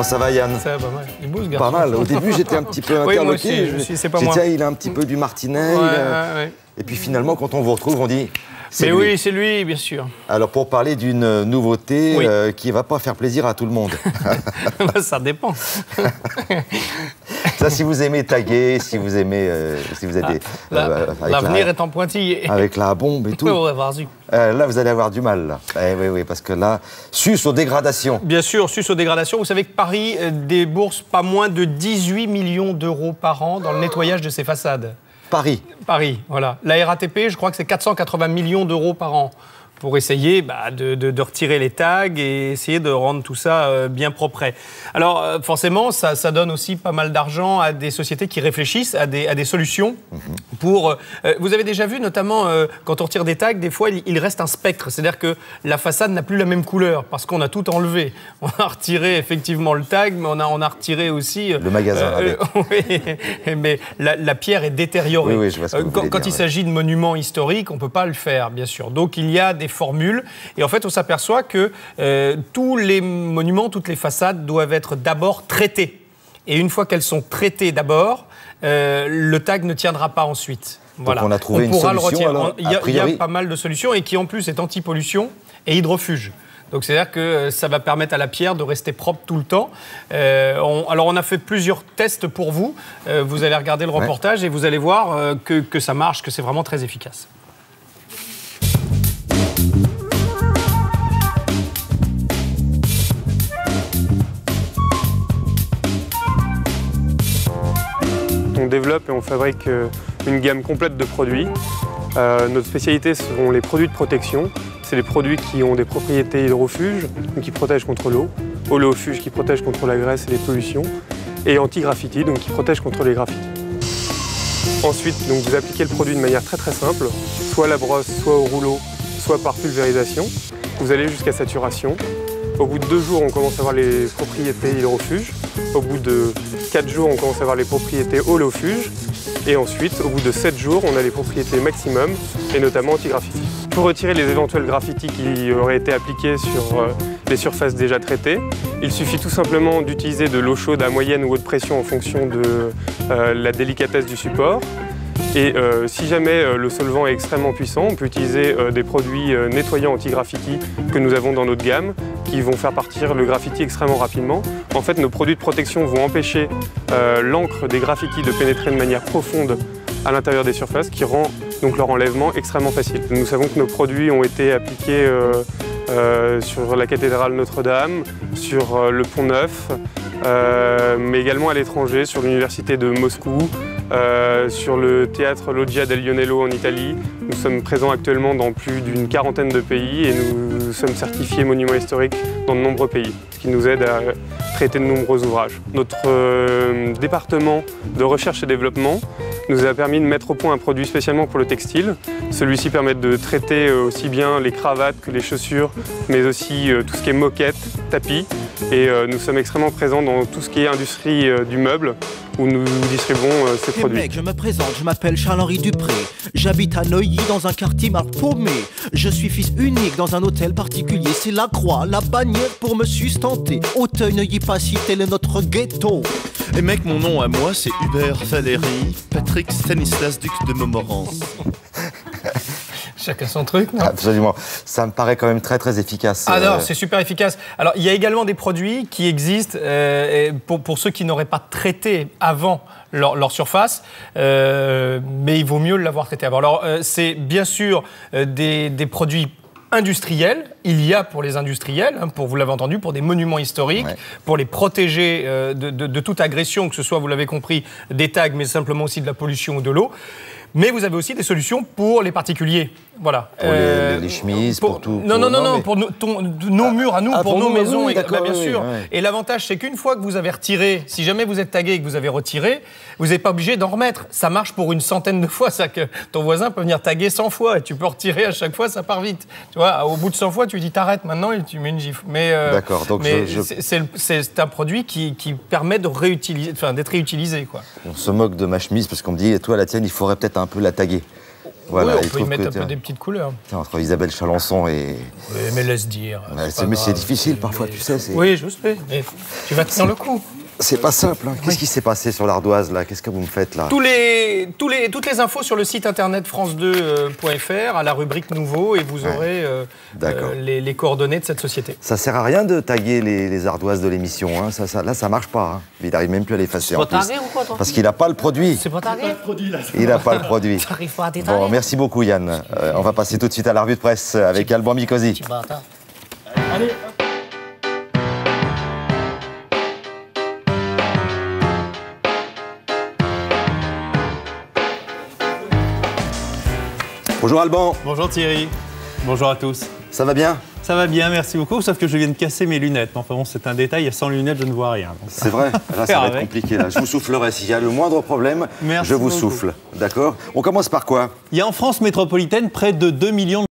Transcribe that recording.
ça va, Yann? Ça va pas mal. Il bouge, garçon. Pas mal. Au début, j'étais un petit peu interloqué. Oui, moi aussi, c'est pas moi. Tiens, il a un petit peu du Martinet. Ouais. Et puis finalement, quand on vous retrouve, on dit... Mais lui. Oui, c'est lui, bien sûr. Alors, pour parler d'une nouveauté qui ne va pas faire plaisir à tout le monde. Ça dépend. Ça, si vous aimez taguer, si vous aimez... L'avenir est en pointillé. Avec la bombe et tout. Là, vous allez avoir du mal. Là. Oui, parce que là, sus aux dégradations. Bien sûr, sus aux dégradations. Vous savez que Paris débourse pas moins de 18 millions d'euros par an dans le nettoyage de ses façades. Paris, voilà. La RATP, je crois que c'est 480 millions d'euros par an pour essayer de retirer les tags et essayer de rendre tout ça bien propre. Alors, forcément, ça donne aussi pas mal d'argent à des sociétés qui réfléchissent à des solutions pour... vous avez déjà vu, notamment, quand on retire des tags, des fois, il reste un spectre. C'est-à-dire que la façade n'a plus la même couleur parce qu'on a tout enlevé. On a retiré, effectivement, le tag, mais on a retiré aussi... le magasin. Oui, mais la pierre est détériorée. Oui, je vois ce que vous voulez dire, il s'agit de monuments historiques, on ne peut pas le faire, bien sûr. Donc, il y a des formules. Et en fait, on s'aperçoit que tous les monuments, toutes les façades doivent être d'abord traitées. Et une fois qu'elles sont traitées d'abord, le tag ne tiendra pas ensuite. Voilà. Donc on a trouvé une solution, alors, il y a pas mal de solutions et qui en plus est anti-pollution et hydrofuge. Donc c'est-à-dire que ça va permettre à la pierre de rester propre tout le temps. Alors on a fait plusieurs tests pour vous. Vous allez regarder le reportage et vous allez voir que ça marche, que c'est vraiment très efficace. On développe et on fabrique une gamme complète de produits. Notre spécialité seront les produits de protection. C'est les produits qui ont des propriétés hydrofuges, donc qui protègent contre l'eau, oléofuges qui protègent contre la graisse et les pollutions, et anti-graffiti, donc qui protègent contre les graffitis. Ensuite, donc, vous appliquez le produit de manière très simple, soit à la brosse, soit au rouleau, soit par pulvérisation. Vous allez jusqu'à saturation. Au bout de 2 jours, on commence à avoir les propriétés hydrofuges. Au bout de 4 jours, on commence à avoir les propriétés oléofuges. Et ensuite, au bout de 7 jours, on a les propriétés maximum, et notamment anti-graffiti. Pour retirer les éventuels graffitis qui auraient été appliqués sur les surfaces déjà traitées, il suffit tout simplement d'utiliser de l'eau chaude à moyenne ou haute pression en fonction de la délicatesse du support. Et si jamais le solvant est extrêmement puissant, on peut utiliser des produits nettoyants anti-graffiti que nous avons dans notre gamme, qui vont faire partir le graffiti extrêmement rapidement. En fait, nos produits de protection vont empêcher l'encre des graffitis de pénétrer de manière profonde à l'intérieur des surfaces, qui rend donc leur enlèvement extrêmement facile. Nous savons que nos produits ont été appliqués sur la cathédrale Notre-Dame, sur le Pont Neuf, mais également à l'étranger, sur l'université de Moscou, sur le théâtre Loggia del Lionello en Italie. Nous sommes présents actuellement dans plus d'une quarantaine de pays et nous sommes certifiés monuments historiques dans de nombreux pays, ce qui nous aide à traiter de nombreux ouvrages. Notre département de recherche et développement nous a permis de mettre au point un produit spécialement pour le textile. Celui-ci permet de traiter aussi bien les cravates que les chaussures, mais aussi tout ce qui est moquette, tapis. Et nous sommes extrêmement présents dans tout ce qui est industrie du meuble, où nous distribuons ces produits. Mec, je me présente, je m'appelle Charles-Henri Dupré. J'habite à Neuilly dans un quartier mal paumé. Je suis fils unique dans un hôtel particulier. C'est la croix, la bannière pour me sustenter. Auteuil, Neuilly-Passy, tel est notre ghetto. Et mec, mon nom à moi, c'est Hubert Valéry, Patrick Stanislas, duc de Montmorency. Chacun son truc, non? Absolument. Ça me paraît quand même très efficace. Ah non, c'est super efficace. Alors, il y a également des produits qui existent pour ceux qui n'auraient pas traité avant leur surface, mais il vaut mieux l'avoir traité avant. Alors, c'est bien sûr des produits industriels. Il y a pour les industriels, pour, vous l'avez entendu, pour des monuments historiques, pour les protéger de toute agression, que ce soit, vous l'avez compris, des tags, mais simplement aussi de la pollution ou de l'eau. Mais vous avez aussi des solutions pour les particuliers. Voilà. Pour les chemises, pour tout. Non, pour nos murs à nous, pour nos maisons. Oui, bien sûr. Oui. Et l'avantage, c'est qu'une fois que vous avez retiré, si jamais vous êtes tagué et que vous avez retiré, vous n'êtes pas obligé d'en remettre. Ça marche pour une centaine de fois. Ça que ton voisin peut venir taguer 100 fois et tu peux retirer à chaque fois, ça part vite. Tu vois, au bout de 100 fois, tu dis t'arrêtes maintenant et tu mets une gifle. D'accord. Donc c'est un produit qui permet de réutiliser, d'être réutilisé, quoi. On se moque de ma chemise parce qu'on me dit, toi, la tienne, il faudrait peut-être un peu la taguer. Voilà, oui, on peut y mettre un peu des petites couleurs. Tiens, entre Isabelle Chalençon et... Oui, mais laisse dire. Mais c'est difficile parfois, tu sais. Oui, je sais, mais tu vas tenir le coup. C'est pas simple. Hein. Qu'est-ce qui s'est passé sur l'Ardoise, là? Qu'est-ce que vous me faites, là? Toutes les infos sur le site internet france2.fr, à la rubrique Nouveau, et vous aurez les coordonnées de cette société. Ça sert à rien de taguer les ardoises de l'émission. Hein. Là, ça marche pas. Hein. Il n'arrive même plus à l'effacer en plus. Tagué ou quoi, toi? Parce qu'il n'a pas le produit. C'est pas tagué? Il n'a pas le produit. T'arrives pas à détailler. Bon, merci beaucoup, Yann. On va passer tout de suite à la revue de presse avec Alban Mikosi. Allez. Bonjour Alban. Bonjour Thierry. Bonjour à tous. Ça va bien? Ça va bien, merci beaucoup, sauf que je viens de casser mes lunettes. Enfin bon, c'est un détail, sans lunettes, je ne vois rien. C'est vrai? Là, ça va être compliqué. Là. Je vous soufflerai. S'il y a le moindre problème, je vous souffle. D'accord? On commence par quoi? Il y a en France métropolitaine près de 2 millions de